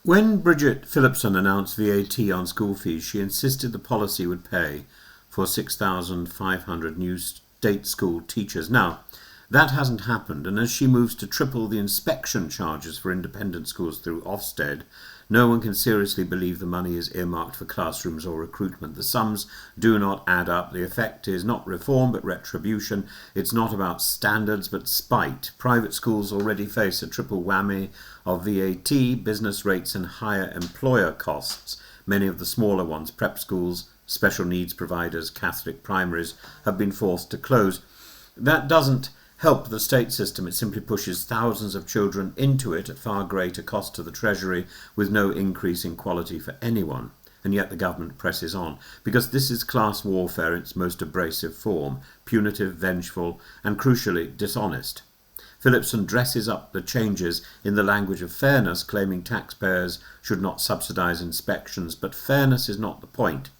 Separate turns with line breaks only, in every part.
When Bridget Phillipson announced VAT on school fees, she insisted the policy would pay for 6,500 new state school teachers. Now, that hasn't happened, and as she moves to triple the inspection charges for independent schools through Ofsted, no one can seriously believe the money is earmarked for classrooms or recruitment. The sums do not add up. The effect is not reform but retribution. It's not about standards but spite. Private schools already face a triple whammy of VAT, business rates and higher employer costs. Many of the smaller ones, prep schools, special needs providers, Catholic primaries, have been forced to close. That doesn't help the state system. It simply pushes thousands of children into it at far greater cost to the Treasury, with no increase in quality for anyone. And yet the government presses on, because this is class warfare in its most abrasive form, punitive, vengeful, and crucially dishonest. Phillipson dresses up the changes in the language of fairness, claiming taxpayers should not subsidise inspections, but fairness is not the point.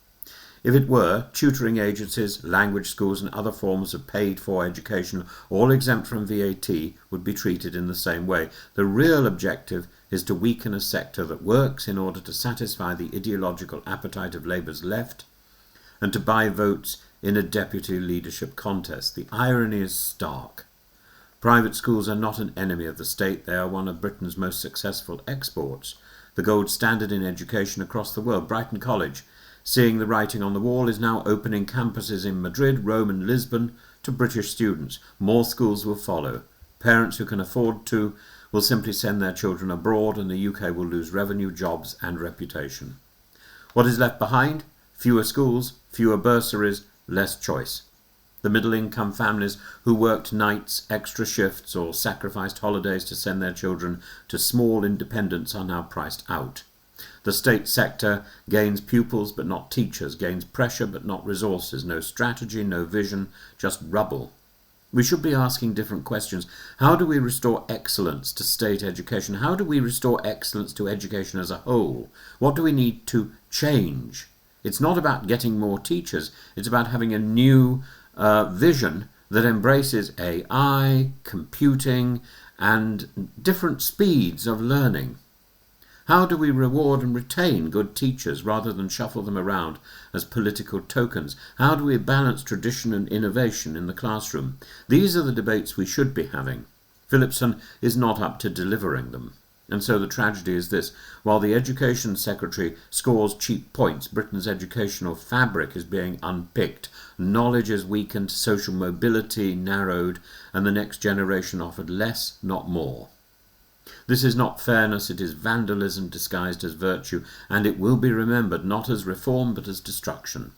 If it were, tutoring agencies, language schools and other forms of paid-for education, all exempt from VAT, would be treated in the same way. The real objective is to weaken a sector that works in order to satisfy the ideological appetite of Labour's left and to buy votes in a deputy leadership contest. The irony is stark. Private schools are not an enemy of the state. They are one of Britain's most successful exports, the gold standard in education across the world. Brighton College, seeing the writing on the wall, is now opening campuses in Madrid, Rome and Lisbon to British students. More schools will follow. Parents who can afford to will simply send their children abroad, and the UK will lose revenue, jobs and reputation. What is left behind? Fewer schools, fewer bursaries, less choice. The middle-income families who worked nights, extra shifts or sacrificed holidays to send their children to small independents are now priced out. The state sector gains pupils but not teachers, gains pressure but not resources, no strategy, no vision, just rubble. We should be asking different questions. How do we restore excellence to state education? How do we restore excellence to education as a whole? What do we need to change? It's not about getting more teachers. It's about having a new vision that embraces AI, computing, and different speeds of learning. How do we reward and retain good teachers rather than shuffle them around as political tokens? How do we balance tradition and innovation in the classroom? These are the debates we should be having. Phillipson is not up to delivering them. And so the tragedy is this: while the Education Secretary scores cheap points, Britain's educational fabric is being unpicked. Knowledge is weakened, social mobility narrowed, and the next generation offered less, not more. This is not fairness, it is vandalism disguised as virtue, and it will be remembered not as reform but as destruction.